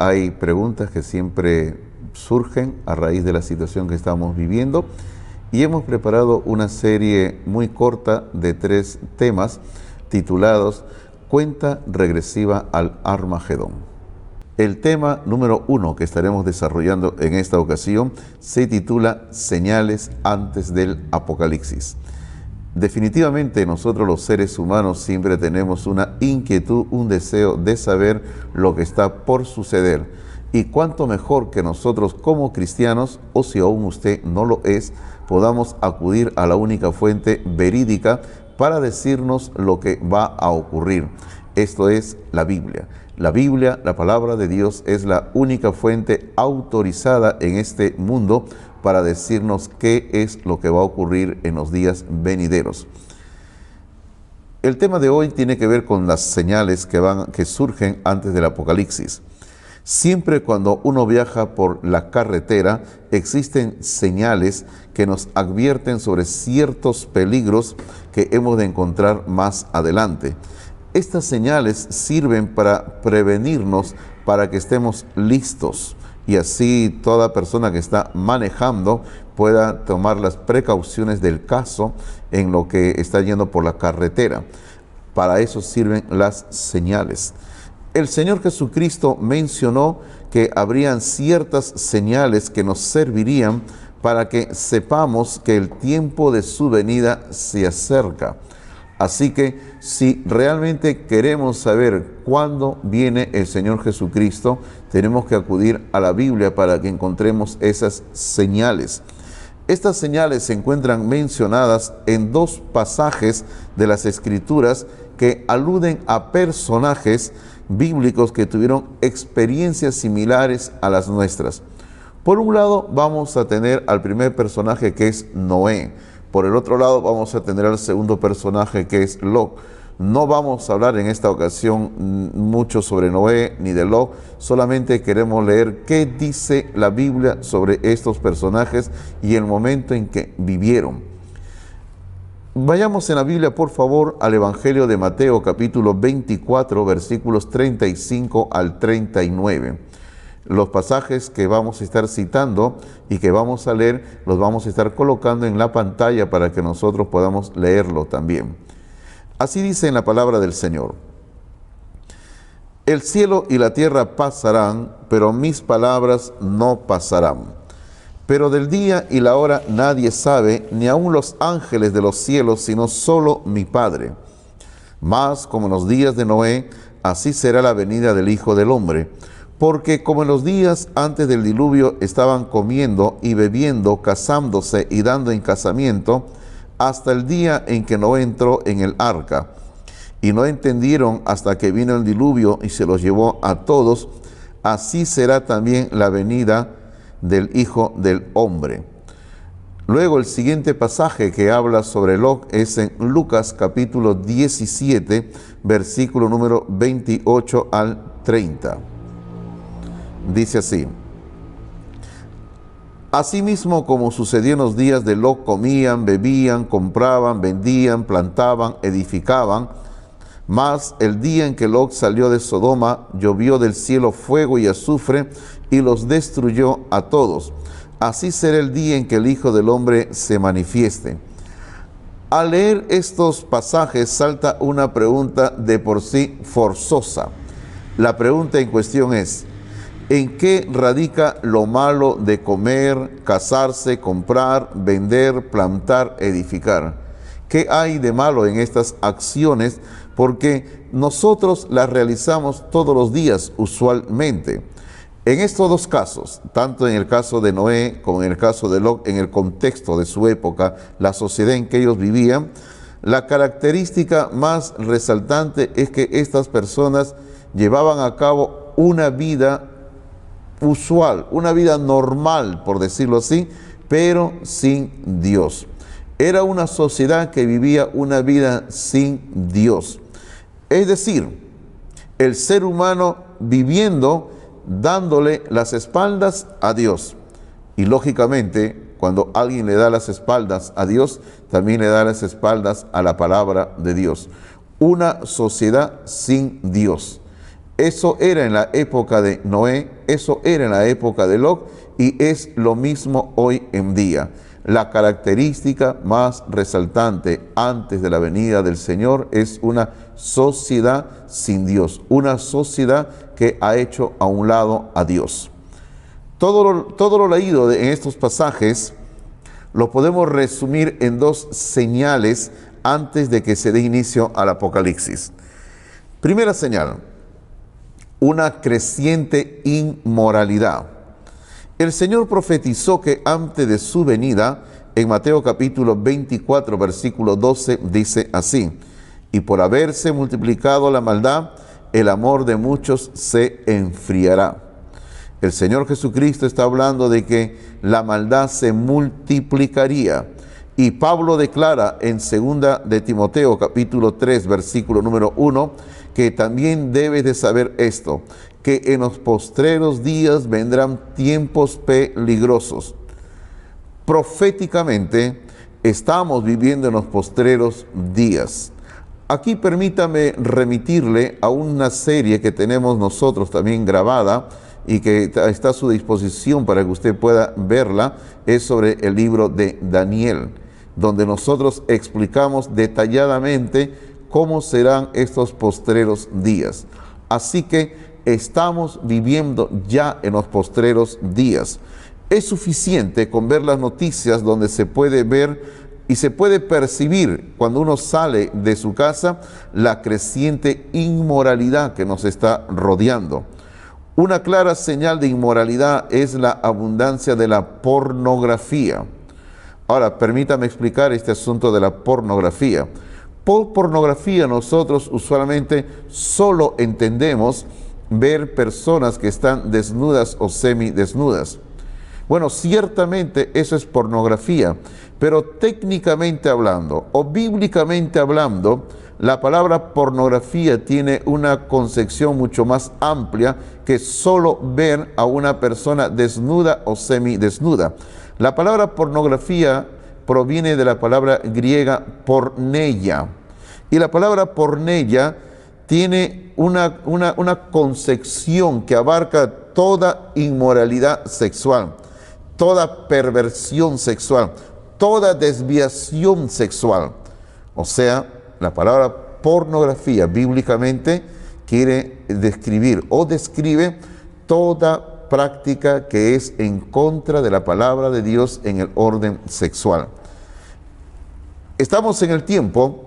hay preguntas que siempre surgen a raíz de la situación que estamos viviendo y hemos preparado una serie muy corta de 3 temas titulados Cuenta regresiva al Armagedón. El tema número 1 que estaremos desarrollando en esta ocasión se titula Señales antes del Apocalipsis. Definitivamente nosotros los seres humanos siempre tenemos una inquietud, un deseo de saber lo que está por suceder. Y cuánto mejor que nosotros como cristianos, o si aún usted no lo es, podamos acudir a la única fuente verídica para decirnos lo que va a ocurrir. Esto es la Biblia. La Biblia, la palabra de Dios, es la única fuente autorizada en este mundo para decirnos qué es lo que va a ocurrir en los días venideros. El tema de hoy tiene que ver con las señales que surgen antes del Apocalipsis. Siempre cuando uno viaja por la carretera, existen señales que nos advierten sobre ciertos peligros que hemos de encontrar más adelante. Estas señales sirven para prevenirnos, para que estemos listos y así toda persona que está manejando pueda tomar las precauciones del caso en lo que está yendo por la carretera. Para eso sirven las señales. El Señor Jesucristo mencionó que habrían ciertas señales que nos servirían para que sepamos que el tiempo de su venida se acerca. Así que si realmente queremos saber cuándo viene el Señor Jesucristo, tenemos que acudir a la Biblia para que encontremos esas señales. Estas señales se encuentran mencionadas en 2 pasajes de las Escrituras que aluden a personajes bíblicos que tuvieron experiencias similares a las nuestras. Por un lado vamos a tener al primer personaje, que es Noé. Por el otro lado vamos a tener al segundo personaje, que es Lot. No vamos a hablar en esta ocasión mucho sobre Noé ni de Lot, solamente queremos leer qué dice la Biblia sobre estos personajes y el momento en que vivieron. Vayamos en la Biblia, por favor, al Evangelio de Mateo, capítulo 24, versículos 35 al 39. Los pasajes que vamos a estar citando y que vamos a leer, los vamos a estar colocando en la pantalla para que nosotros podamos leerlo también. Así dice en la palabra del Señor: El cielo y la tierra pasarán, pero mis palabras no pasarán. Pero del día y la hora nadie sabe, ni aun los ángeles de los cielos, sino solo mi Padre. Mas como en los días de Noé, así será la venida del Hijo del Hombre. Porque como en los días antes del diluvio estaban comiendo y bebiendo, casándose y dando en casamiento, hasta el día en que Noé entró en el arca. Y no entendieron hasta que vino el diluvio y se los llevó a todos, así será también la venida del Hijo del Hombre. Luego el siguiente pasaje que habla sobre Lot es en Lucas capítulo 17, versículo número 28 al 30. Dice así: Asimismo, como sucedió en los días de Lot, comían, bebían, compraban, vendían, plantaban, edificaban. Mas el día en que Lot salió de Sodoma, llovió del cielo fuego y azufre y los destruyó a todos. Así será el día en que el Hijo del Hombre se manifieste. Al leer estos pasajes salta una pregunta de por sí forzosa. La pregunta en cuestión es: ¿en qué radica lo malo de comer, casarse, comprar, vender, plantar, edificar? ¿Qué hay de malo en estas acciones? Porque nosotros las realizamos todos los días usualmente. En estos 2 casos, tanto en el caso de Noé como en el caso de Lot, en el contexto de su época, la sociedad en que ellos vivían, la característica más resaltante es que estas personas llevaban a cabo una vida usual, una vida normal, por decirlo así, pero sin Dios. Era una sociedad que vivía una vida sin Dios. Es decir, el ser humano viviendo dándole las espaldas a Dios. Y lógicamente, cuando alguien le da las espaldas a Dios, también le da las espaldas a la palabra de Dios. Una sociedad sin Dios. Eso era en la época de Noé, eso era en la época de Lot y es lo mismo hoy en día. La característica más resaltante antes de la venida del Señor es una sociedad sin Dios, una sociedad que ha hecho a un lado a Dios. Todo lo leído en estos pasajes lo podemos resumir en dos señales antes de que se dé inicio al Apocalipsis. Primera señal, una creciente inmoralidad. El Señor profetizó que antes de su venida, en Mateo capítulo 24, versículo 12, dice así: y por haberse multiplicado la maldad, el amor de muchos se enfriará. El Señor Jesucristo está hablando de que la maldad se multiplicaría. Y Pablo declara en 2 de Timoteo capítulo 3, versículo número 1, que también debes de saber esto, que en los postreros días vendrán tiempos peligrosos. Proféticamente, estamos viviendo en los postreros días. Aquí permítame remitirle a una serie que tenemos nosotros también grabada y que está a su disposición para que usted pueda verla. Es sobre el libro de Daniel, donde nosotros explicamos detalladamente cómo serán estos postreros días. Así que estamos viviendo ya en los postreros días. Es suficiente con ver las noticias donde se puede ver y se puede percibir cuando uno sale de su casa la creciente inmoralidad que nos está rodeando. Una clara señal de inmoralidad es la abundancia de la pornografía. Ahora, permítame explicar este asunto de la pornografía. Por pornografía nosotros usualmente solo entendemos ver personas que están desnudas o semidesnudas. Bueno, ciertamente eso es pornografía, pero técnicamente hablando o bíblicamente hablando, la palabra pornografía tiene una concepción mucho más amplia que solo ver a una persona desnuda o semidesnuda. La palabra pornografía proviene de la palabra griega porneia. Y la palabra porneia tiene una concepción que abarca toda inmoralidad sexual, toda perversión sexual, toda desviación sexual. O sea, la palabra pornografía bíblicamente quiere describir o describe toda práctica que es en contra de la palabra de Dios en el orden sexual. Estamos en el tiempo,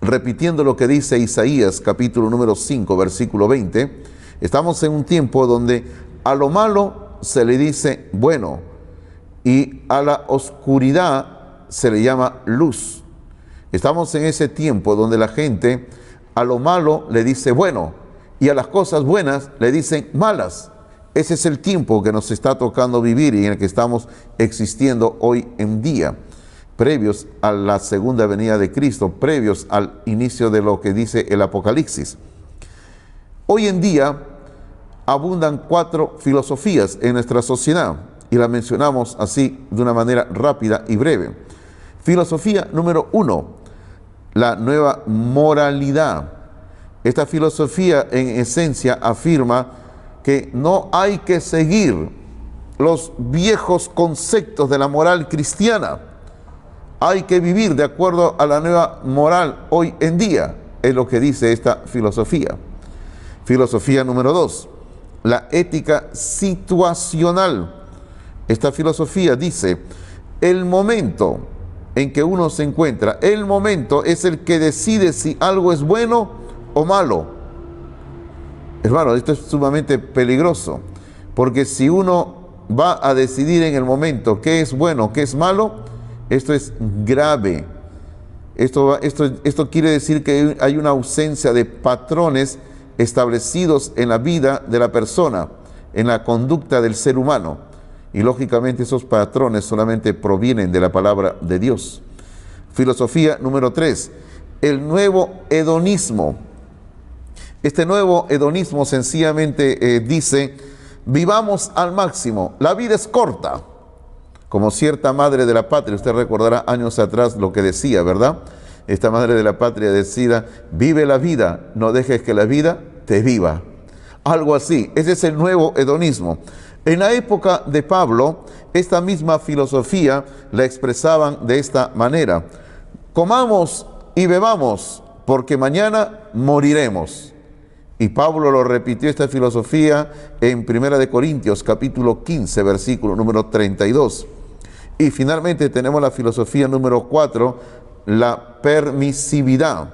repitiendo lo que dice Isaías capítulo número 5, versículo 20, estamos en un tiempo donde a lo malo se le dice bueno y a la oscuridad se le llama luz. Estamos en ese tiempo donde la gente a lo malo le dice bueno y a las cosas buenas le dicen malas. Ese es el tiempo que nos está tocando vivir y en el que estamos existiendo hoy en día, previos a la segunda venida de Cristo, previos al inicio de lo que dice el Apocalipsis. Hoy en día abundan 4 filosofías en nuestra sociedad y las mencionamos así de una manera rápida y breve. Filosofía número 1, la nueva moralidad. Esta filosofía en esencia afirma que no hay que seguir los viejos conceptos de la moral cristiana. Hay que vivir de acuerdo a la nueva moral hoy en día, es lo que dice esta filosofía. Filosofía número 2, la ética situacional. Esta filosofía dice, el momento en que uno se encuentra, el momento es el que decide si algo es bueno o malo. Hermano, esto es sumamente peligroso, porque si uno va a decidir en el momento qué es bueno, qué es malo, esto es grave. Esto quiere decir que hay una ausencia de patrones establecidos en la vida de la persona, en la conducta del ser humano. Y lógicamente esos patrones solamente provienen de la palabra de Dios. Filosofía número 3, el nuevo hedonismo. Este nuevo hedonismo sencillamente dice, vivamos al máximo, la vida es corta. Como cierta madre de la patria, usted recordará años atrás lo que decía, ¿verdad? Esta madre de la patria decía, vive la vida, no dejes que la vida te viva. Algo así, ese es el nuevo hedonismo. En la época de Pablo, esta misma filosofía la expresaban de esta manera: comamos y bebamos, porque mañana moriremos. Y Pablo lo repitió, esta filosofía, en 1 Corintios capítulo 15, versículo número 32. Y finalmente tenemos la filosofía número 4, la permisividad.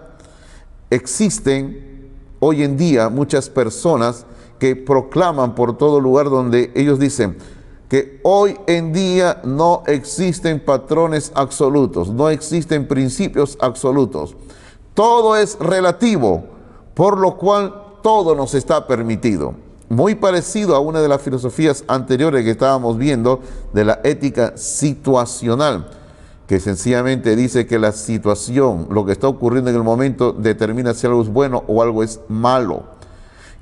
Existen hoy en día muchas personas que proclaman por todo lugar donde ellos dicen que hoy en día no existen patrones absolutos, no existen principios absolutos. Todo es relativo, por lo cual todo nos está permitido. Muy parecido a una de las filosofías anteriores que estábamos viendo de la ética situacional, que sencillamente dice que la situación, lo que está ocurriendo en el momento, determina si algo es bueno o algo es malo.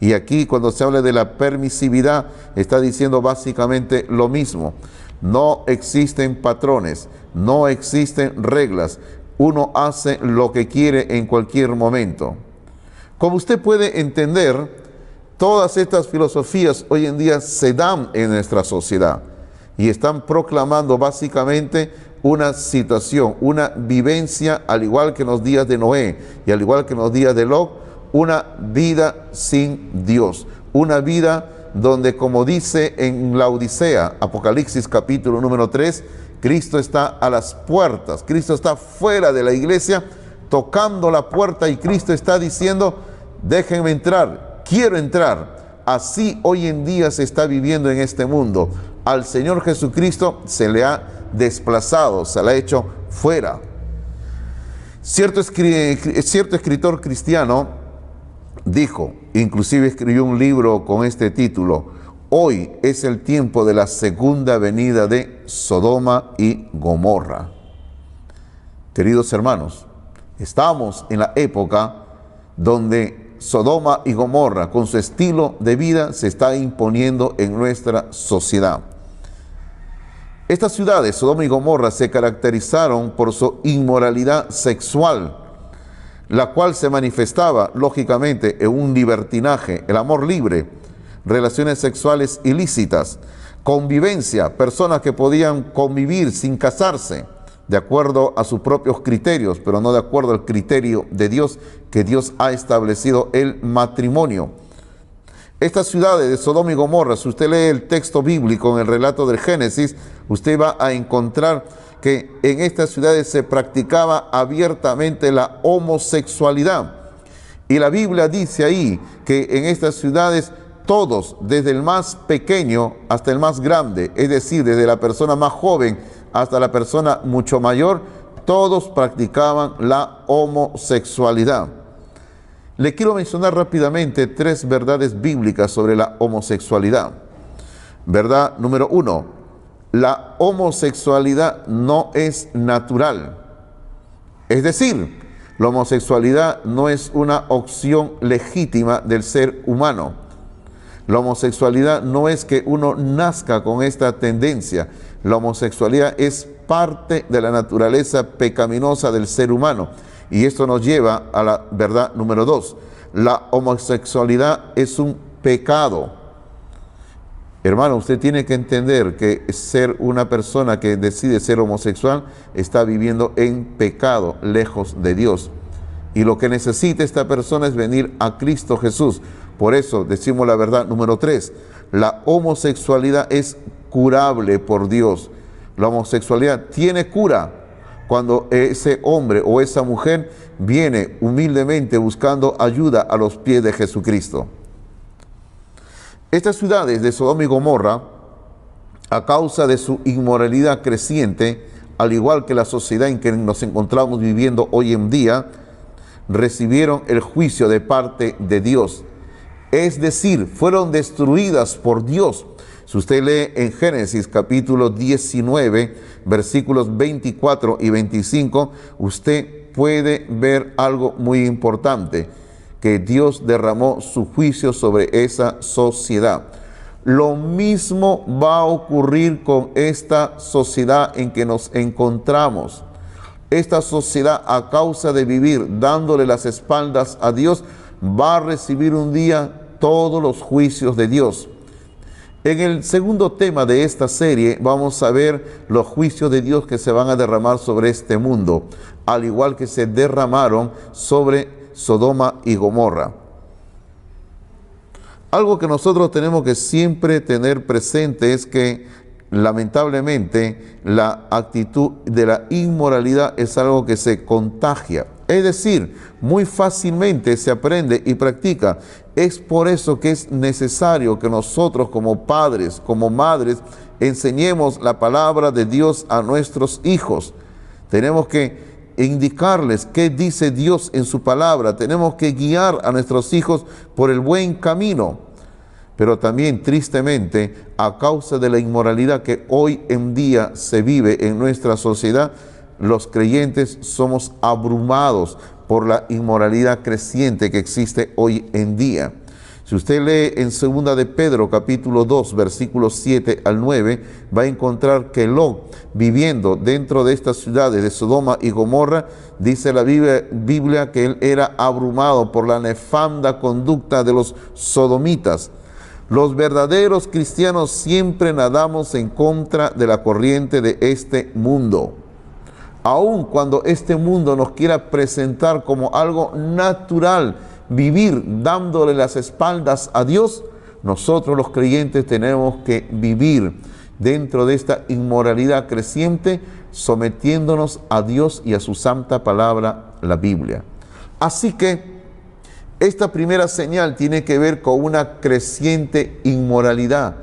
Y aquí, cuando se habla de la permisividad, está diciendo básicamente lo mismo. No existen patrones, no existen reglas. Uno hace lo que quiere en cualquier momento. Como usted puede entender, todas estas filosofías hoy en día se dan en nuestra sociedad y están proclamando básicamente una situación, una vivencia, al igual que en los días de Noé y al igual que en los días de Lot, una vida sin Dios, una vida donde, como dice en la Odisea, Apocalipsis capítulo número 3, Cristo está a las puertas, Cristo está fuera de la iglesia, tocando la puerta, y Cristo está diciendo: déjenme entrar, quiero entrar. Así hoy en día se está viviendo en este mundo. Al Señor Jesucristo se le ha desplazado, se le ha hecho fuera. Cierto escritor cristiano dijo, inclusive escribió un libro con este título: hoy es el tiempo de la segunda venida de Sodoma y Gomorra. Queridos hermanos, estamos en la época donde Sodoma y Gomorra, con su estilo de vida, se está imponiendo en nuestra sociedad. Estas ciudades, Sodoma y Gomorra, se caracterizaron por su inmoralidad sexual, la cual se manifestaba, lógicamente, en un libertinaje, el amor libre, relaciones sexuales ilícitas, convivencia, personas que podían convivir sin casarse, de acuerdo a sus propios criterios, pero no de acuerdo al criterio de Dios, que Dios ha establecido el matrimonio. Estas ciudades de Sodoma y Gomorra, si usted lee el texto bíblico en el relato del Génesis, usted va a encontrar que en estas ciudades se practicaba abiertamente la homosexualidad. Y la Biblia dice ahí que en estas ciudades todos, desde el más pequeño hasta el más grande, es decir, desde la persona más joven hasta la persona mucho mayor, todos practicaban la homosexualidad. Le quiero mencionar rápidamente 3 verdades bíblicas sobre la homosexualidad. Verdad número 1: la homosexualidad no es natural. Es decir, la homosexualidad no es una opción legítima del ser humano. La homosexualidad no es que uno nazca con esta tendencia. La homosexualidad es parte de la naturaleza pecaminosa del ser humano. Y esto nos lleva a la verdad número 2. La homosexualidad es un pecado. Hermano, usted tiene que entender que ser una persona que decide ser homosexual está viviendo en pecado, lejos de Dios. Y lo que necesita esta persona es venir a Cristo Jesús. Por eso decimos la verdad número 3. La homosexualidad es curable por Dios. La homosexualidad tiene cura cuando ese hombre o esa mujer viene humildemente buscando ayuda a los pies de Jesucristo. Estas ciudades de Sodoma y Gomorra, a causa de su inmoralidad creciente, al igual que la sociedad en que nos encontramos viviendo hoy en día, recibieron el juicio de parte de Dios. Es decir, fueron destruidas por Dios. Si usted lee en Génesis capítulo 19, versículos 24 y 25, usted puede ver algo muy importante, que Dios derramó su juicio sobre esa sociedad. Lo mismo va a ocurrir con esta sociedad en que nos encontramos. Esta sociedad, a causa de vivir dándole las espaldas a Dios, va a recibir un día todos los juicios de Dios. En el segundo tema de esta serie vamos a ver los juicios de Dios que se van a derramar sobre este mundo, al igual que se derramaron sobre Sodoma y Gomorra. Algo que nosotros tenemos que siempre tener presente es que lamentablemente la actitud de la inmoralidad es algo que se contagia. Es decir, muy fácilmente se aprende y practica. Es por eso que es necesario que nosotros como padres, como madres, enseñemos la palabra de Dios a nuestros hijos. Tenemos que indicarles qué dice Dios en su palabra. Tenemos que guiar a nuestros hijos por el buen camino. Pero también, tristemente, a causa de la inmoralidad que hoy en día se vive en nuestra sociedad, los creyentes somos abrumados por la inmoralidad creciente que existe hoy en día. Si usted lee en 2 de Pedro, capítulo 2, versículos 7 al 9, va a encontrar que Lot, viviendo dentro de estas ciudades de Sodoma y Gomorra, dice la Biblia que él era abrumado por la nefanda conducta de los sodomitas. Los verdaderos cristianos siempre nadamos en contra de la corriente de este mundo. Aun cuando este mundo nos quiera presentar como algo natural, vivir dándole las espaldas a Dios, nosotros los creyentes tenemos que vivir dentro de esta inmoralidad creciente, sometiéndonos a Dios y a su santa palabra, la Biblia. Así que esta primera señal tiene que ver con una creciente inmoralidad,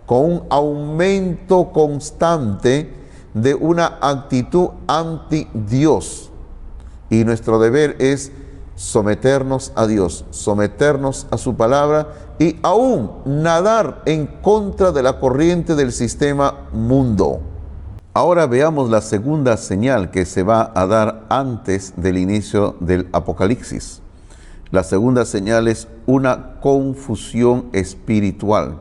con un aumento constante de una actitud anti Dios. Y nuestro deber es someternos a Dios, someternos a su palabra y aún nadar en contra de la corriente del sistema mundo. Ahora veamos la segunda señal que se va a dar antes del inicio del Apocalipsis. La segunda señal es una confusión espiritual.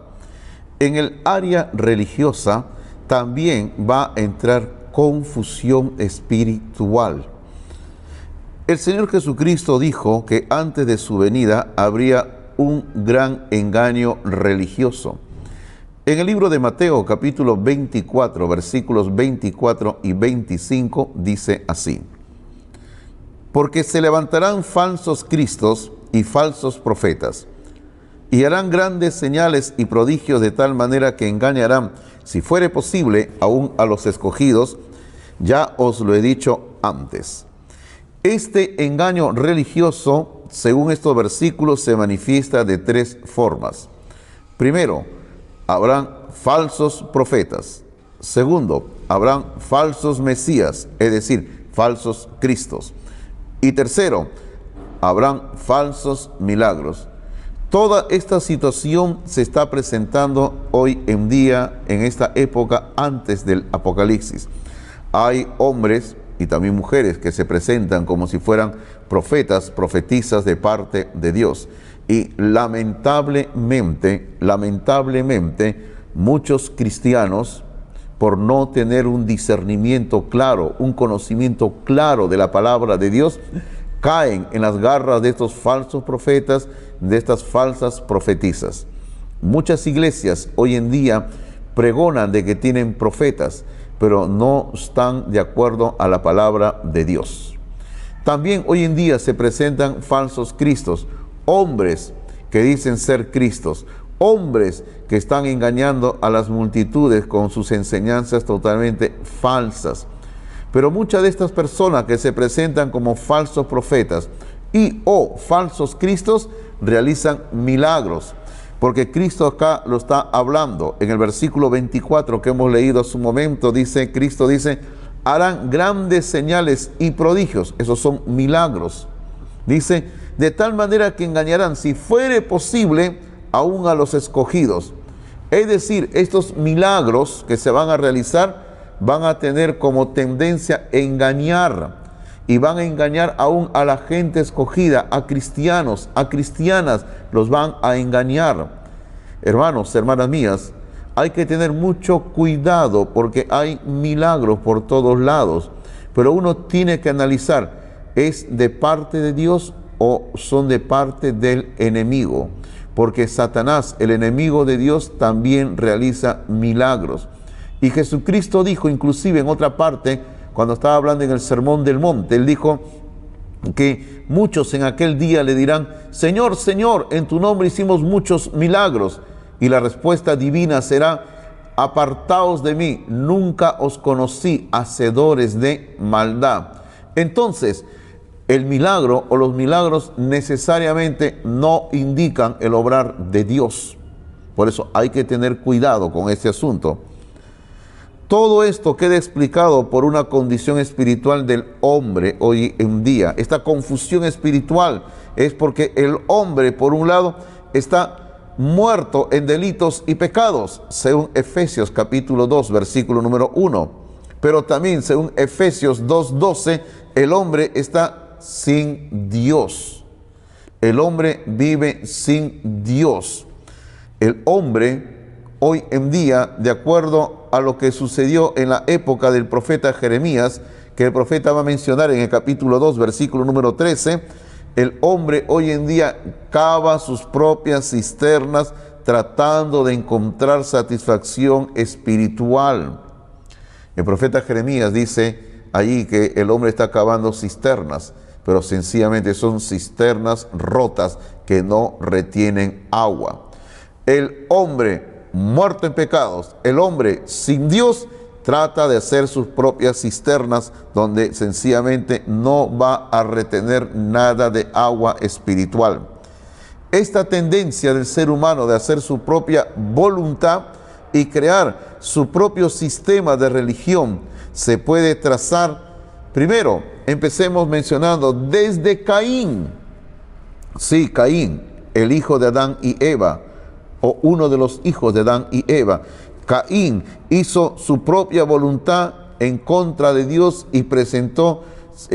En el área religiosa también va a entrar confusión espiritual. El Señor Jesucristo dijo que antes de su venida habría un gran engaño religioso. En el libro de Mateo, capítulo 24, versículos 24 y 25, dice así: porque se levantarán falsos cristos y falsos profetas, y harán grandes señales y prodigios de tal manera que engañarán, si fuere posible, aún a los escogidos. Ya os lo he dicho antes. Este engaño religioso, según estos versículos, se manifiesta de tres formas. Primero, habrán falsos profetas. Segundo, habrán falsos mesías, es decir, falsos cristos. Y tercero, habrán falsos milagros. Toda esta situación se está presentando hoy en día, en esta época antes del Apocalipsis. Hay hombres y también mujeres que se presentan como si fueran profetas, profetizas de parte de Dios. Y lamentablemente, muchos cristianos, por no tener un discernimiento claro, un conocimiento claro de la palabra de Dios, caen en las garras de estos falsos profetas, de estas falsas profetizas. Muchas iglesias hoy en día pregonan de que tienen profetas, pero no están de acuerdo a la palabra de Dios. También hoy en día se presentan falsos cristos, hombres que dicen ser cristos, hombres que están engañando a las multitudes con sus enseñanzas totalmente falsas. Pero muchas de estas personas que se presentan como falsos profetas y o falsos cristos realizan milagros, porque Cristo acá lo está hablando. En el versículo 24 que hemos leído hace un momento, Cristo dice, harán grandes señales y prodigios. Esos son milagros. Dice, de tal manera que engañarán, si fuere posible, aún a los escogidos. Es decir, estos milagros que se van a realizar van a tener como tendencia a engañar, y van a engañar aún a la gente escogida, a cristianos, a cristianas, los van a engañar. Hermanos, hermanas mías, hay que tener mucho cuidado porque hay milagros por todos lados, pero uno tiene que analizar, ¿es de parte de Dios o son de parte del enemigo? porque Satanás, el enemigo de Dios, también realiza milagros. Y Jesucristo dijo, inclusive en otra parte, cuando estaba hablando en el Sermón del Monte, él dijo que muchos en aquel día le dirán, Señor, Señor, en tu nombre hicimos muchos milagros. Y la respuesta divina será, apartaos de mí, nunca os conocí, hacedores de maldad. Entonces, el milagro o los milagros necesariamente no indican el obrar de Dios. Por eso hay que tener cuidado con este asunto. Todo esto queda explicado por una condición espiritual del hombre hoy en día. Esta confusión espiritual es porque el hombre, por un lado, está muerto en delitos y pecados, según Efesios capítulo 2, versículo número 1. Pero también, según Efesios 2:12, el hombre está sin Dios. El hombre vive sin Dios. El hombre hoy en día, de acuerdo a lo que sucedió en la época del profeta Jeremías, que el profeta va a mencionar en el capítulo 2, versículo número 13, el hombre hoy en día cava sus propias cisternas tratando de encontrar satisfacción espiritual. El profeta Jeremías dice allí que el hombre está cavando cisternas, pero sencillamente son cisternas rotas que no retienen agua. El hombre muerto en pecados, el hombre sin Dios, trata de hacer sus propias cisternas donde sencillamente no va a retener nada de agua espiritual. Esta tendencia del ser humano de hacer su propia voluntad y crear su propio sistema de religión se puede trazar. Primero, empecemos mencionando desde Caín. Sí, Caín, el hijo de Adán y Eva, o uno de los hijos de Adán y Eva. Caín hizo su propia voluntad en contra de Dios y presentó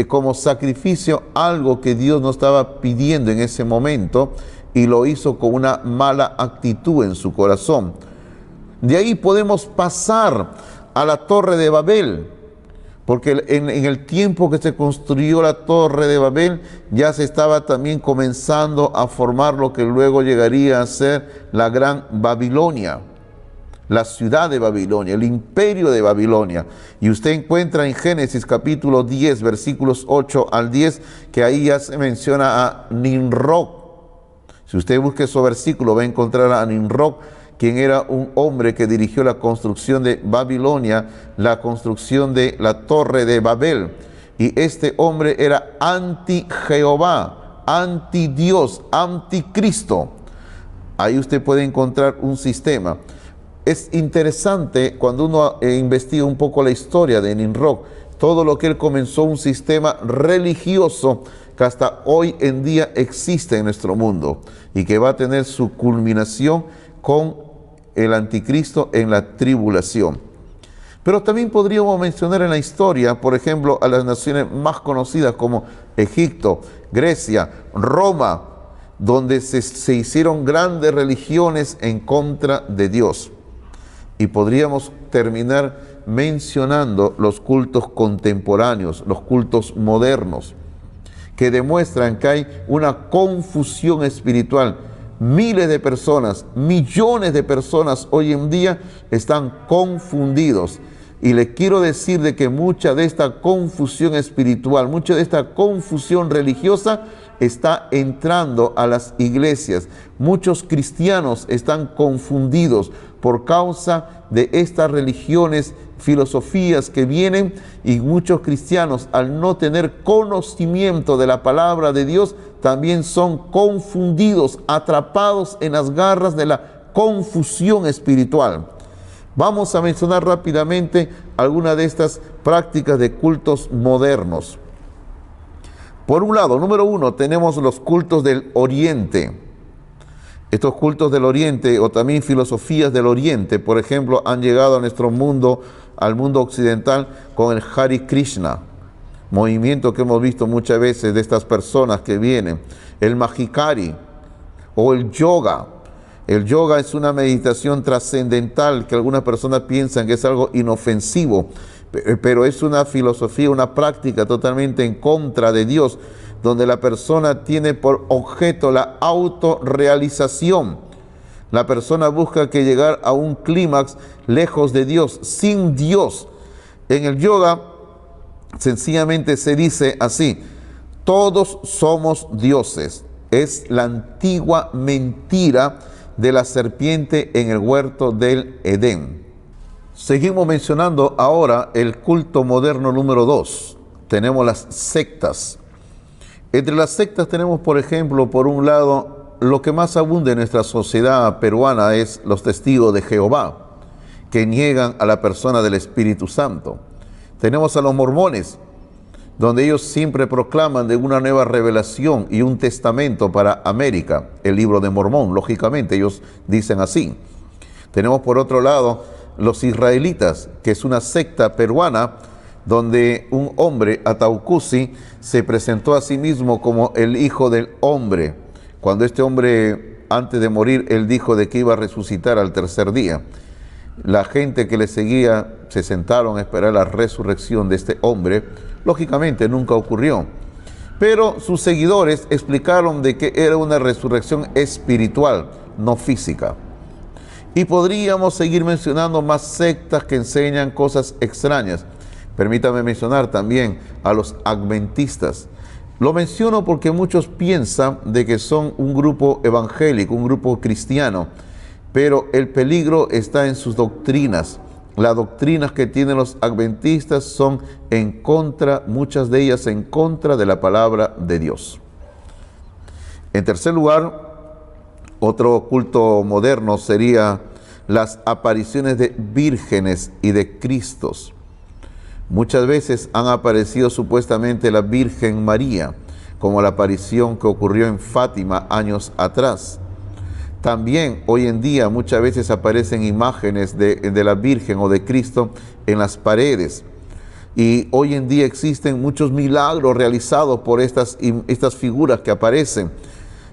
como sacrificio algo que Dios no estaba pidiendo en ese momento, y lo hizo con una mala actitud en su corazón. De ahí podemos pasar a la Torre de Babel, porque en el tiempo que se construyó la Torre de Babel, ya se estaba también comenzando a formar lo que luego llegaría a ser la Gran Babilonia, la ciudad de Babilonia, el imperio de Babilonia. Y usted encuentra en Génesis capítulo 10, versículos 8 al 10, que ahí ya se menciona a Nimrod. Si usted busca su versículo, va a encontrar a Nimrod, quien era un hombre que dirigió la construcción de Babilonia, la construcción de la Torre de Babel. Y este hombre era anti-Jehová, anti-Dios, anticristo. Ahí usted puede encontrar un sistema. Es interesante cuando uno investiga un poco la historia de Nimrod, todo lo que él comenzó, un sistema religioso que hasta hoy en día existe en nuestro mundo y que va a tener su culminación con el anticristo en la tribulación. Pero también podríamos mencionar en la historia, por ejemplo, a las naciones más conocidas como Egipto, Grecia, Roma, donde se hicieron grandes religiones en contra de Dios. Y podríamos terminar mencionando los cultos contemporáneos, los cultos modernos, que demuestran que hay una confusión espiritual. Miles de personas, millones de personas hoy en día están confundidos. Y les quiero decir de que mucha de esta confusión espiritual, mucha de esta confusión religiosa está entrando a las iglesias. Muchos cristianos están confundidos por causa de estas religiones, filosofías que vienen, y muchos cristianos, al no tener conocimiento de la palabra de Dios, también son confundidos, atrapados en las garras de la confusión espiritual. Vamos a mencionar rápidamente algunas de estas prácticas de cultos modernos. Por un lado, número uno, tenemos los cultos del Oriente. Estos cultos del Oriente, o también filosofías del Oriente, por ejemplo, han llegado a nuestro mundo, al mundo occidental, con el Hare Krishna, movimiento que hemos visto muchas veces de estas personas que vienen, el Mahikari o el yoga. El yoga es una meditación trascendental que algunas personas piensan que es algo inofensivo, pero es una filosofía, una práctica totalmente en contra de Dios, donde la persona tiene por objeto la autorrealización. La persona busca que llegar a un clímax lejos de Dios, sin Dios. En el yoga sencillamente se dice así: todos somos dioses. Es la antigua mentira de la serpiente en el huerto del Edén. Seguimos mencionando ahora el culto moderno número 2. Tenemos las sectas. Entre las sectas tenemos, por ejemplo, por un lado, lo que más abunda en nuestra sociedad peruana es los testigos de Jehová, que niegan a la persona del Espíritu Santo. Tenemos a los mormones, donde ellos siempre proclaman de una nueva revelación y un testamento para América, el libro de Mormón, lógicamente ellos dicen así. Tenemos por otro lado los israelitas, que es una secta peruana, donde un hombre, Ataucusi, se presentó a sí mismo como el Hijo del Hombre. Cuando este hombre, antes de morir, él dijo de que iba a resucitar al tercer día. La gente que le seguía se sentaron a esperar la resurrección de este hombre. Lógicamente nunca ocurrió, pero sus seguidores explicaron de que era una resurrección espiritual, no física. Y podríamos seguir mencionando más sectas que enseñan cosas extrañas. Permítame mencionar también a los adventistas. Lo menciono porque muchos piensan de que son un grupo evangélico, un grupo cristiano, pero el peligro está en sus doctrinas. Las doctrinas que tienen los adventistas son en contra, muchas de ellas en contra de la palabra de Dios. En tercer lugar, otro culto moderno sería las apariciones de vírgenes y de Cristos. Muchas veces han aparecido supuestamente la Virgen María, como la aparición que ocurrió en Fátima años atrás. También hoy en día muchas veces aparecen imágenes de la Virgen o de Cristo en las paredes. Y hoy en día existen muchos milagros realizados por estas figuras que aparecen.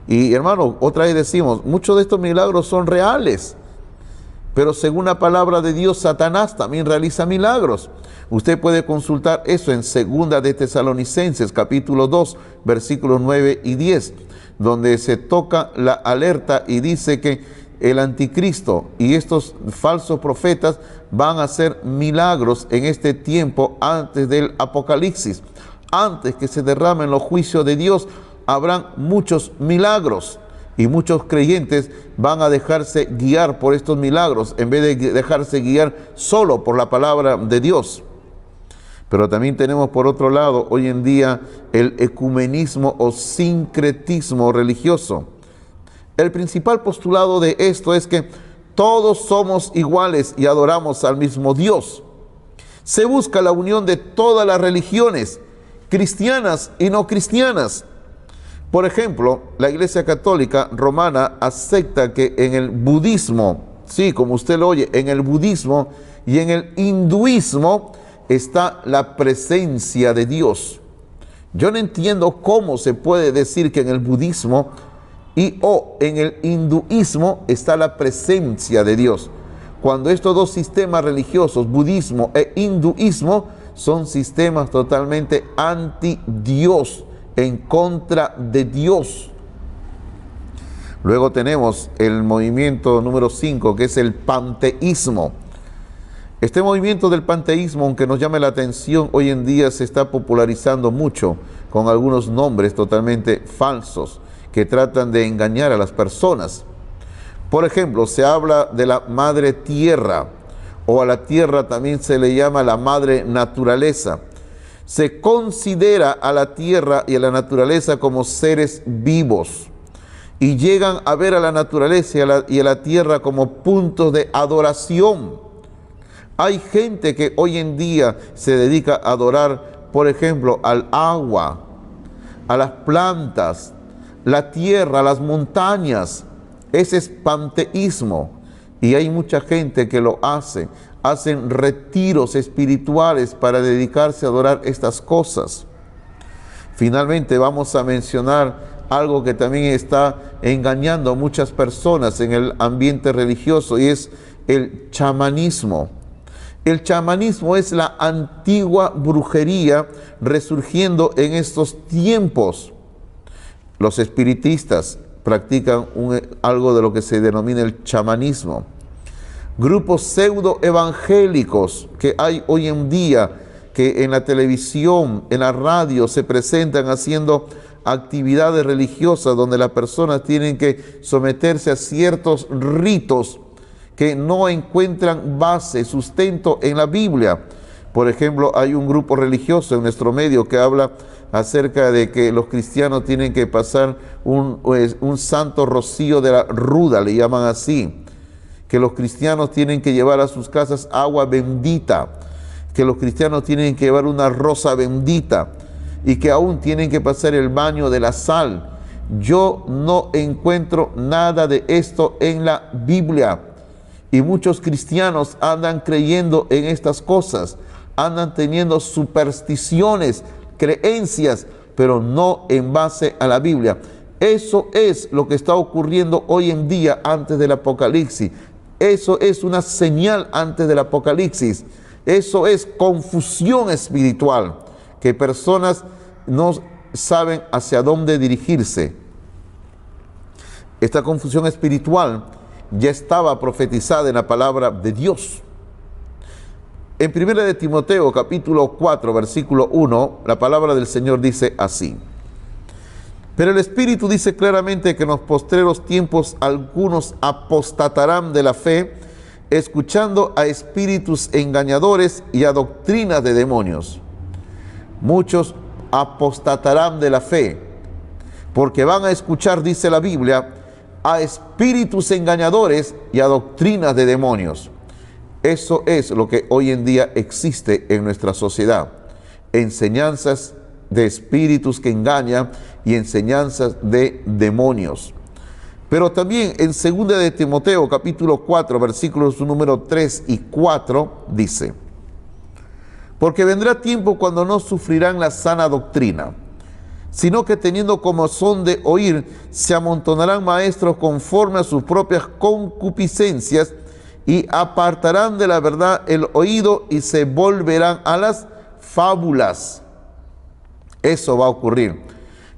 Y hermano, otra vez decimos, muchos de estos milagros son reales. Pero según la palabra de Dios, Satanás también realiza milagros. Usted puede consultar eso en 2 de Tesalonicenses, capítulo 2, versículos 9 y 10, donde se toca la alerta y dice que el anticristo y estos falsos profetas van a hacer milagros en este tiempo antes del apocalipsis. Antes que se derramen los juicios de Dios, habrán muchos milagros. Y muchos creyentes van a dejarse guiar por estos milagros en vez de dejarse guiar solo por la palabra de Dios. Pero también tenemos por otro lado hoy en día el ecumenismo o sincretismo religioso. El principal postulado de esto es que todos somos iguales y adoramos al mismo Dios. Se busca la unión de todas las religiones, cristianas y no cristianas. Por ejemplo, la Iglesia Católica Romana acepta que en el budismo, sí, como usted lo oye, en el budismo y en el hinduismo está la presencia de Dios. Yo no entiendo cómo se puede decir que en el budismo o en el hinduismo está la presencia de Dios, cuando estos dos sistemas religiosos, budismo e hinduismo, son sistemas totalmente anti-Dios, en contra de Dios. Luego tenemos el movimiento número 5, que es el panteísmo. Este movimiento del panteísmo, aunque nos llame la atención, hoy en día se está popularizando mucho con algunos nombres totalmente falsos que tratan de engañar a las personas. Por ejemplo, se habla de la madre tierra, o a la tierra también se le llama la madre naturaleza. Se considera a la tierra y a la naturaleza como seres vivos y llegan a ver a la naturaleza y a la tierra como puntos de adoración. Hay gente que hoy en día se dedica a adorar, por ejemplo, al agua, a las plantas, la tierra, las montañas. Ese es panteísmo y hay mucha gente que lo hace. Hacen retiros espirituales para dedicarse a adorar estas cosas. Finalmente vamos a mencionar algo que también está engañando a muchas personas en el ambiente religioso y es el chamanismo. El chamanismo es la antigua brujería resurgiendo en estos tiempos. Los espiritistas practican algo de lo que se denomina el chamanismo. Grupos pseudo evangélicos que hay hoy en día, que en la televisión, en la radio se presentan haciendo actividades religiosas donde las personas tienen que someterse a ciertos ritos que no encuentran base, sustento en la Biblia. Por ejemplo, hay un grupo religioso en nuestro medio que habla acerca de que los cristianos tienen que pasar un santo rocío de la ruda, le llaman así, que los cristianos tienen que llevar a sus casas agua bendita, que los cristianos tienen que llevar una rosa bendita y que aún tienen que pasar el baño de la sal. Yo no encuentro nada de esto en la Biblia y muchos cristianos andan creyendo en estas cosas, andan teniendo supersticiones, creencias, pero no en base a la Biblia. Eso es lo que está ocurriendo hoy en día antes del Apocalipsis. Eso es una señal antes del Apocalipsis. Eso es confusión espiritual, que personas no saben hacia dónde dirigirse. Esta confusión espiritual ya estaba profetizada en la palabra de Dios. En 1 de Timoteo, capítulo 4, versículo 1, la palabra del Señor dice así: pero el Espíritu dice claramente que en los postreros tiempos algunos apostatarán de la fe, escuchando a espíritus engañadores y a doctrinas de demonios. Muchos apostatarán de la fe, porque van a escuchar, dice la Biblia, a espíritus engañadores y a doctrinas de demonios. Eso es lo que hoy en día existe en nuestra sociedad. Enseñanzas de espíritus que engañan y enseñanzas de demonios. Pero también en 2 de Timoteo, capítulo 4, versículos número 3 y 4, dice: porque vendrá tiempo cuando no sufrirán la sana doctrina, sino que teniendo comezón de oír, se amontonarán maestros conforme a sus propias concupiscencias, y apartarán de la verdad el oído y se volverán a las fábulas. Eso va a ocurrir.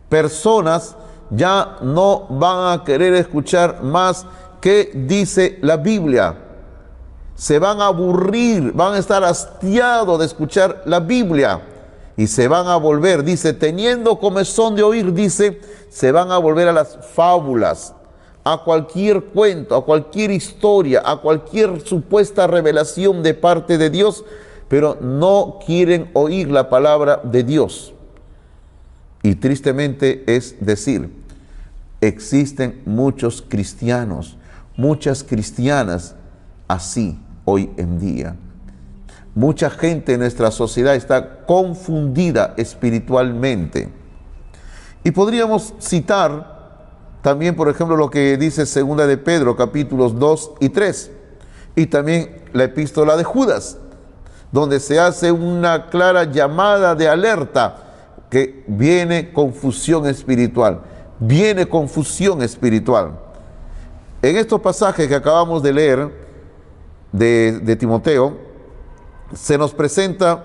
Personas ya no van a querer escuchar más qué dice la Biblia. Se van a aburrir, van a estar hastiados de escuchar la Biblia y se van a volver, dice, teniendo comezón de oír, dice, se van a volver a las fábulas, a cualquier cuento, a cualquier historia, a cualquier supuesta revelación de parte de Dios, pero no quieren oír la palabra de Dios. Y tristemente es decir, existen muchos cristianos, muchas cristianas así hoy en día. Mucha gente en nuestra sociedad está confundida espiritualmente. Y podríamos citar también, por ejemplo, lo que dice 2 de Pedro, capítulos 2 y 3, y también la epístola de Judas, donde se hace una clara llamada de alerta que viene confusión espiritual, viene confusión espiritual. En estos pasajes que acabamos de leer de Timoteo, se nos presenta,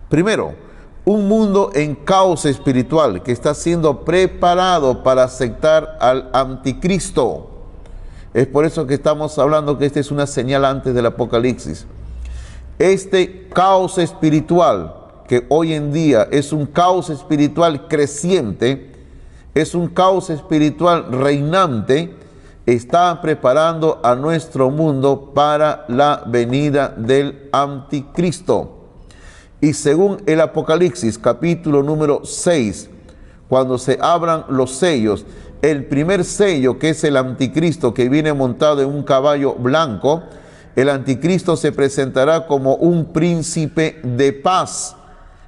primero, un mundo en caos espiritual que está siendo preparado para aceptar al anticristo. Es por eso que estamos hablando que esta es una señal antes del Apocalipsis. Este caos espiritual, que hoy en día es un caos espiritual creciente, es un caos espiritual reinante, está preparando a nuestro mundo para la venida del anticristo. Y según el Apocalipsis, capítulo número 6, cuando se abran los sellos, el primer sello, que es el anticristo que viene montado en un caballo blanco, el anticristo se presentará como un príncipe de paz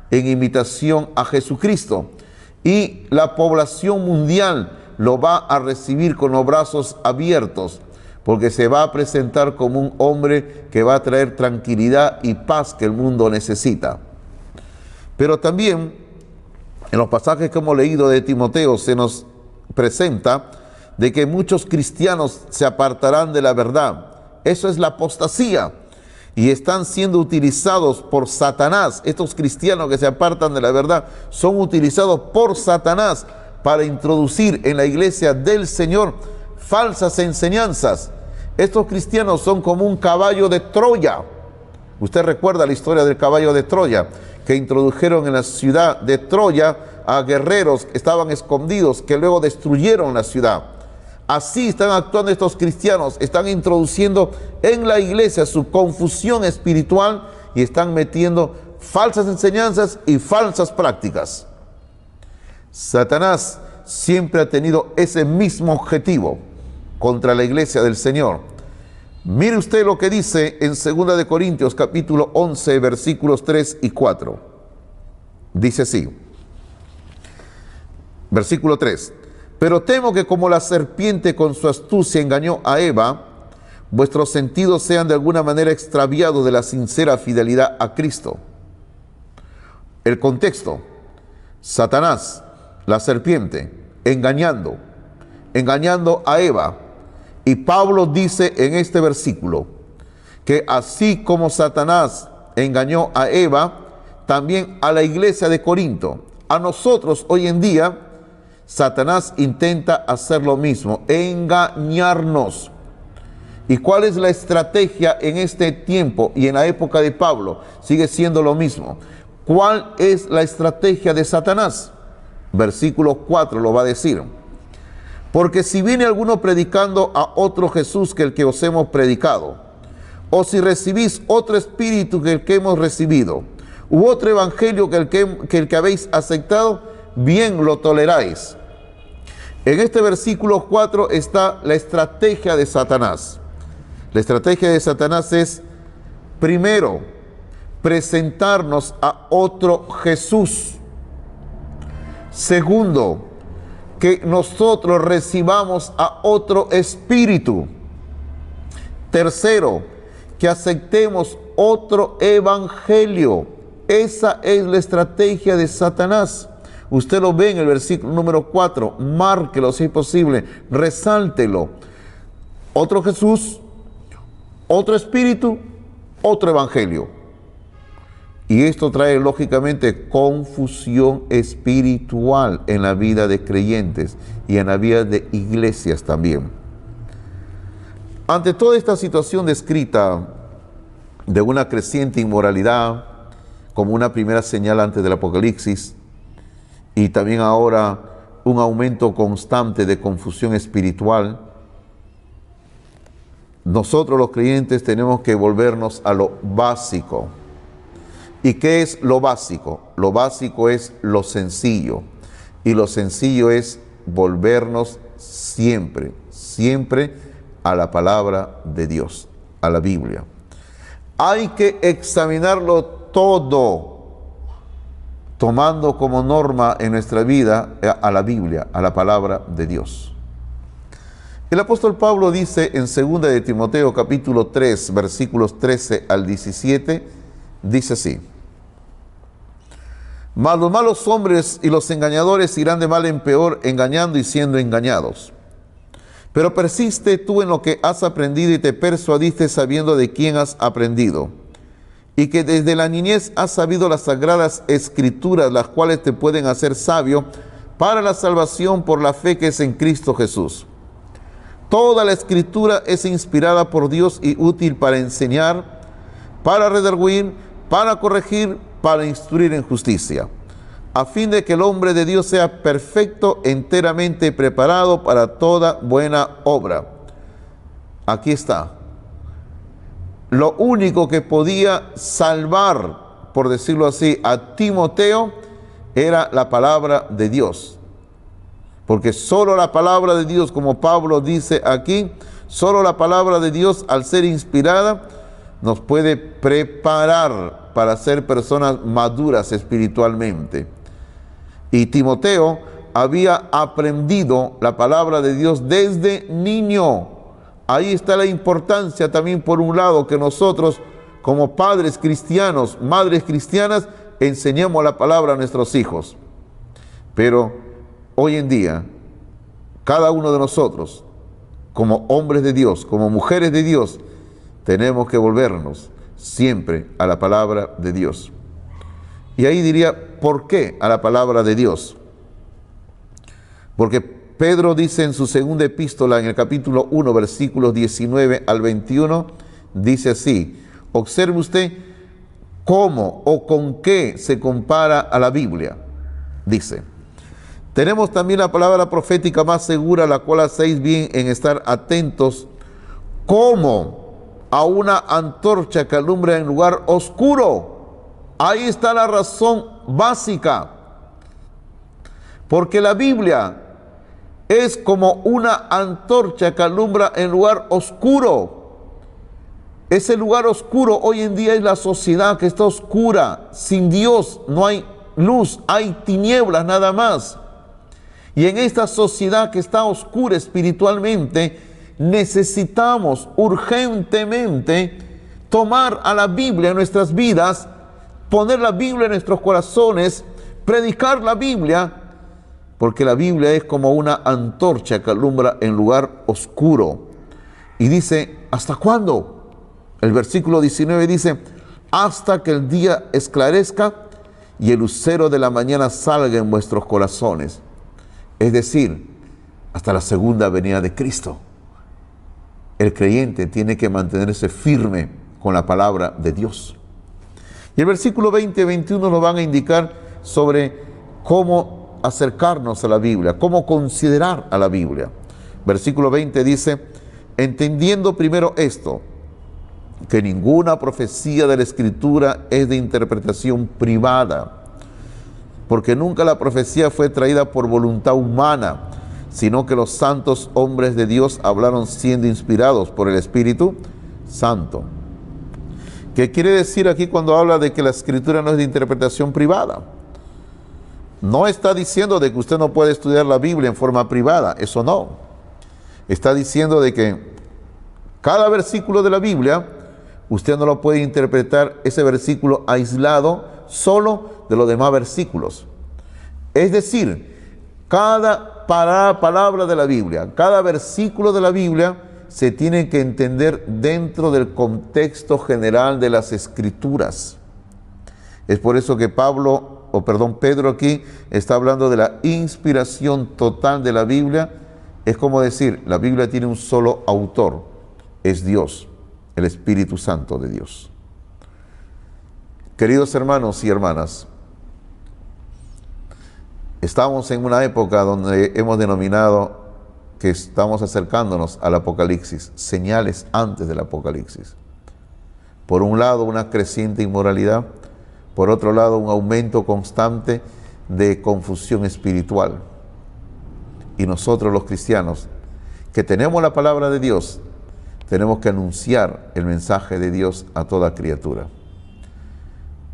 en imitación a Jesucristo. Y la población mundial lo va a recibir con los brazos abiertos, porque se va a presentar como un hombre que va a traer tranquilidad y paz que el mundo necesita. Pero también en los pasajes que hemos leído de Timoteo se nos presenta de que muchos cristianos se apartarán de la verdad. Eso es la apostasía y están siendo utilizados por Satanás. Estos cristianos que se apartan de la verdad son utilizados por Satanás para introducir en la iglesia del Señor falsas enseñanzas. Estos cristianos son como un caballo de Troya. Usted recuerda la historia del caballo de Troya, que introdujeron en la ciudad de Troya a guerreros que estaban escondidos, que luego destruyeron la ciudad. Así están actuando estos cristianos, están introduciendo en la iglesia su confusión espiritual y están metiendo falsas enseñanzas y falsas prácticas. Satanás siempre ha tenido ese mismo objetivo contra la iglesia del Señor. Mire usted lo que dice en 2 de Corintios capítulo 11 versículos 3 y 4. Dice así, versículo 3: pero temo que como la serpiente con su astucia engañó a Eva, vuestros sentidos sean de alguna manera extraviados de la sincera fidelidad a Cristo. El contexto: Satanás, la serpiente, engañando a Eva. Y Pablo dice en este versículo que así como Satanás engañó a Eva, también a la iglesia de Corinto, a nosotros hoy en día, Satanás intenta hacer lo mismo, engañarnos. ¿Y cuál es la estrategia en este tiempo y en la época de Pablo? Sigue siendo lo mismo. ¿Cuál es la estrategia de Satanás? Versículo 4 lo va a decir. Porque si viene alguno predicando a otro Jesús que el que os hemos predicado, o si recibís otro espíritu que el que hemos recibido, u otro evangelio que el que habéis aceptado, bien lo toleráis. En este versículo 4 está la estrategia de Satanás. La estrategia de Satanás es, primero, presentarnos a otro Jesús. Segundo, que nosotros recibamos a otro espíritu. Tercero, que aceptemos otro evangelio. Esa es la estrategia de Satanás. Usted lo ve en el versículo número 4, márquelo si es posible, resáltelo. Otro Jesús, otro espíritu, otro evangelio. Y esto trae lógicamente confusión espiritual en la vida de creyentes y en la vida de iglesias también. Ante toda esta situación descrita de una creciente inmoralidad como una primera señal antes del Apocalipsis, y también ahora un aumento constante de confusión espiritual, nosotros los creyentes tenemos que volvernos a lo básico. ¿Y qué es lo básico? Lo básico es lo sencillo. Y lo sencillo es volvernos siempre a la palabra de Dios, a la Biblia. Hay que examinarlo todo, tomando como norma en nuestra vida a la Biblia, a la palabra de Dios. El apóstol Pablo dice en 2 de Timoteo capítulo 3, versículos 13 al 17, dice así: mas los malos hombres y los engañadores irán de mal en peor, engañando y siendo engañados. Pero persiste tú en lo que has aprendido y te persuadiste sabiendo de quién has aprendido, y que desde la niñez has sabido las sagradas escrituras, las cuales te pueden hacer sabio para la salvación por la fe que es en Cristo Jesús. Toda la escritura es inspirada por Dios y útil para enseñar, para redarguir, para corregir, para instruir en justicia, a fin de que el hombre de Dios sea perfecto, enteramente preparado para toda buena obra. Aquí está. Lo único que podía salvar, por decirlo así, a Timoteo era la palabra de Dios. Porque solo la palabra de Dios, como Pablo dice aquí, solo la palabra de Dios, al ser inspirada, nos puede preparar para ser personas maduras espiritualmente. Y Timoteo había aprendido la palabra de Dios desde niño. Ahí está la importancia también, por un lado, que nosotros como padres cristianos, madres cristianas, enseñemos la palabra a nuestros hijos. Pero hoy en día, cada uno de nosotros, como hombres de Dios, como mujeres de Dios, tenemos que volvernos siempre a la palabra de Dios. Y ahí diría, ¿por qué a la palabra de Dios? Porque Pedro dice en su segunda epístola, en el capítulo 1, versículos 19 al 21, dice así: observe usted cómo o con qué se compara a la Biblia. Dice: tenemos también la palabra profética más segura, la cual hacéis bien en estar atentos, como a una antorcha que alumbra en lugar oscuro. Ahí está la razón básica. Porque la Biblia es como una antorcha que alumbra en lugar oscuro. Ese lugar oscuro hoy en día es la sociedad que está oscura, sin Dios, no hay luz, hay tinieblas nada más. Y en esta sociedad que está oscura espiritualmente, necesitamos urgentemente tomar a la Biblia en nuestras vidas, poner la Biblia en nuestros corazones, predicar la Biblia, porque la Biblia es como una antorcha que alumbra en lugar oscuro. Y dice: ¿hasta cuándo? El versículo 19 dice: hasta que el día esclarezca y el lucero de la mañana salga en vuestros corazones. Es decir, hasta la segunda venida de Cristo. El creyente tiene que mantenerse firme con la palabra de Dios. Y el versículo 20 y 21 nos van a indicar sobre cómo acercarnos a la Biblia, cómo considerar a la Biblia. Versículo 20 dice: entendiendo primero esto, que ninguna profecía de la Escritura es de interpretación privada, porque nunca la profecía fue traída por voluntad humana, sino que los santos hombres de Dios hablaron siendo inspirados por el Espíritu Santo. ¿Qué quiere decir aquí cuando habla de que la Escritura no es de interpretación privada? No está diciendo de que usted no puede estudiar la Biblia en forma privada, eso no. Está diciendo de que cada versículo de la Biblia, usted no lo puede interpretar ese versículo aislado solo de los demás versículos. Es decir, cada palabra de la Biblia, cada versículo de la Biblia se tiene que entender dentro del contexto general de las Escrituras. Es por eso que Pedro aquí está hablando de la inspiración total de la Biblia. Es como decir, la Biblia tiene un solo autor, es Dios, el Espíritu Santo de Dios. Queridos hermanos y hermanas, estamos en una época donde hemos denominado que estamos acercándonos al Apocalipsis, señales antes del Apocalipsis. Por un lado, una creciente inmoralidad, por otro lado, un aumento constante de confusión espiritual. Y nosotros los cristianos, que tenemos la palabra de Dios, tenemos que anunciar el mensaje de Dios a toda criatura.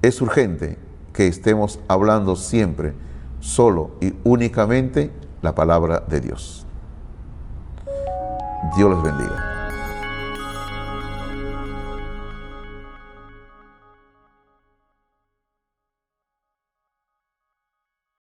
Es urgente que estemos hablando siempre, solo y únicamente, la palabra de Dios. Dios les bendiga.